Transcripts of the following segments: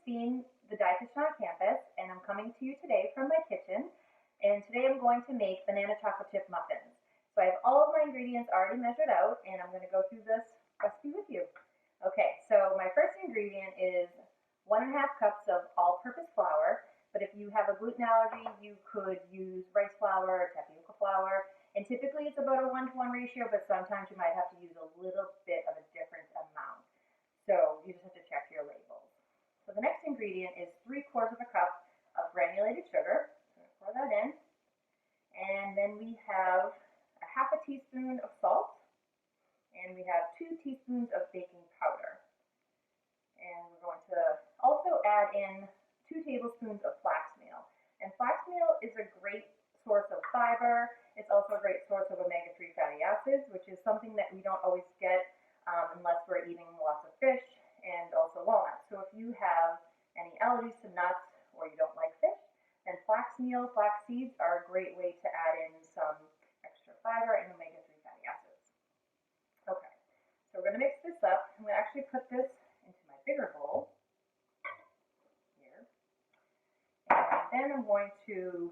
being the dietitian on campus, and I'm coming to you today from my kitchen. And today I'm going to make banana chocolate chip muffins. So I have all of my ingredients already measured out, and I'm going to go through this recipe with you. Okay, so my first ingredient is 1.5 cups of all-purpose flour. But if you have a gluten allergy, you could use rice flour or tapioca flour. And typically it's about a 1-to-1 ratio, but sometimes you might have to use a little bit of a different amount. So you just have to check your labels. So the next ingredient is 3/4 cup of granulated sugar. So I'm going to pour that in. And then we have a 1/2 teaspoon of salt. And we have 2 teaspoons of baking powder. And we're going to also add in 2 tablespoons of flax meal. And flax meal is a great source of fiber. It's also a great source of omega-3 fatty acids, which is something that we don't always get unless we're eating lots of fish and also walnuts. So if you have any allergies to nuts or you don't like fish, then flax meal, flax seeds are a great way to add in some extra fiber and omega-3 fatty acids. Okay, so we're going to mix this up. I'm going to actually put this into my bigger bowl here. And then I'm going to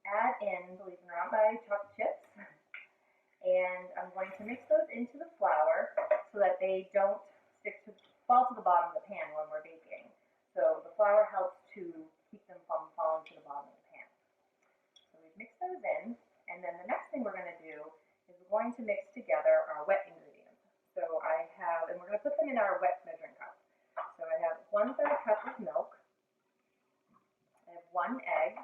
add in, believe it or not, my chocolate chips. And I'm going to mix those into the flour so that they don't fall to the bottom of the pan when we're baking. So the flour helps to keep them from falling to the bottom of the pan. So we've mixed those in, and then the next thing we're going to do is we're going to mix together our wet ingredients. So I have, and we're going to put them in our wet measuring cup. So I have 1/3 cup of milk, I have 1 egg,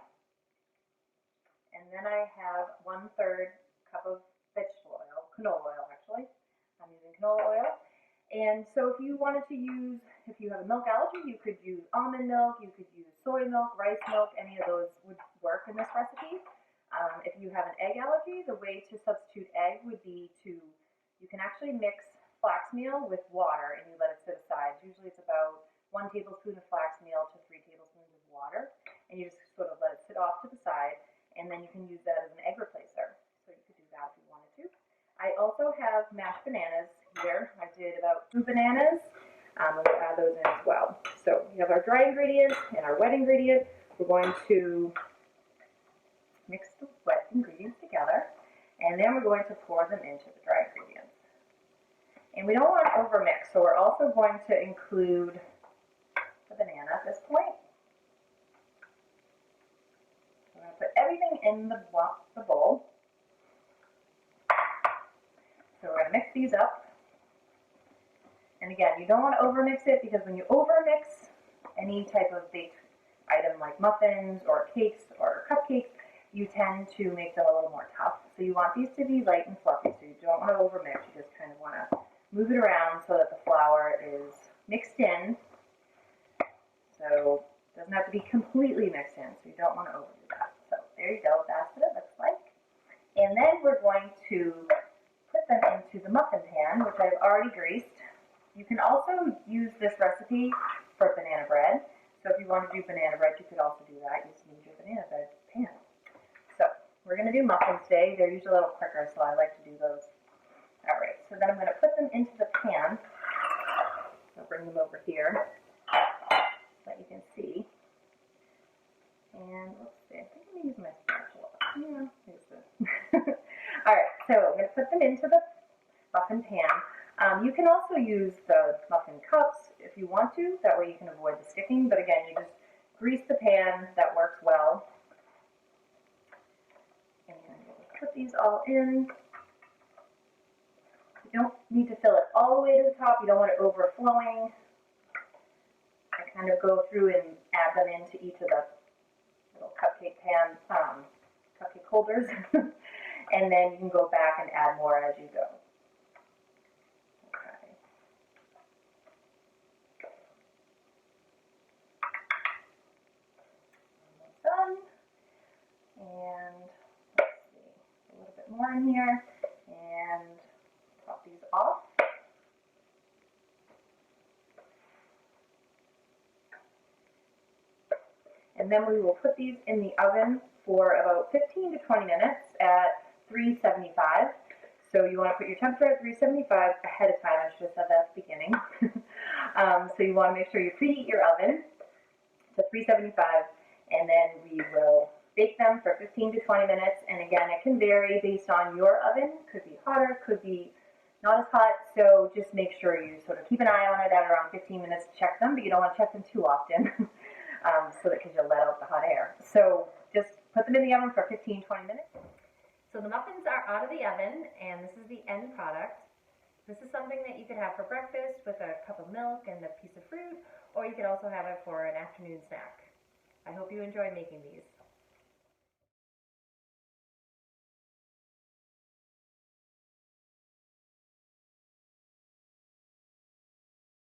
and then I have 1/3 cup of vegetable oil, canola oil actually. I'm using canola oil. And so if you wanted to use, if you have a milk allergy, you could use almond milk, you could use soy milk, rice milk, any of those would work in this recipe. If you have an egg allergy, the way to substitute egg would be you can actually mix flax meal with water and you let it sit aside. Usually it's about 1 tablespoon of flax meal to 3 tablespoons of water, and you just sort of let it sit off to the side, and then you can use that as an egg replacer. So you could do that if you wanted to. I also have mashed bananas here. I did about 2 bananas. We'll add those in as well. So we have our dry ingredient and our wet ingredient. We're going to mix the wet ingredients together, and then we're going to pour them into the dry ingredients. And we don't want to overmix, so we're also going to include the banana at this point. So we're going to put everything in the bowl. So we're going to mix these up. And again, you don't want to overmix it, because when you overmix any type of baked item like muffins or cakes or cupcakes, you tend to make them a little more tough. So you want these to be light and fluffy, so you don't want to overmix. You just kind of want to move it around so that the flour is mixed in. So it doesn't have to be completely mixed in, so you don't want to overdo that. So there you go, that's what it looks like. And then we're going to put them into the muffin pan, which I've already greased. You can also use this recipe for banana bread. So if you want to do banana bread, you could also do that. You just need your banana bread pan. So we're going to do muffins today. They're usually a little quicker, so I like to do those. All right, so then I'm going to put them into the pan. I'll bring them over here so that you can see. And let's see, I think I'm going to use my spatula. Yeah, here's this. All right, so I'm going to put them into the muffin pan. You can also use the muffin cups if you want to. That way you can avoid the sticking. But again, you just grease the pan. That works well. And we'll put these all in. You don't need to fill it all the way to the top. You don't want it overflowing. I kind of go through and add them into each of the little cupcake pan, cupcake holders. And then you can go back and add more as you go. Okay. Almost done. And let's see, a little bit more in here. And top these off. And then we will put these in the oven for about 15 to 20 minutes at 375. So you want to put your temperature at 375 ahead of time. I should have said that at the beginning. So you want to make sure you preheat your oven to 375, and then we will bake them for 15 to 20 minutes. And again, it can vary based on your oven. Could be hotter, could be not as hot. So just make sure you sort of keep an eye on it at around 15 minutes to check them, but you don't want to check them too often so that because you'll let out the hot air. So just put them in the oven for 15-20 minutes. So the muffins are out of the oven, and this is the end product. This is something that you could have for breakfast with a cup of milk and a piece of fruit, or you could also have it for an afternoon snack. I hope you enjoy making these.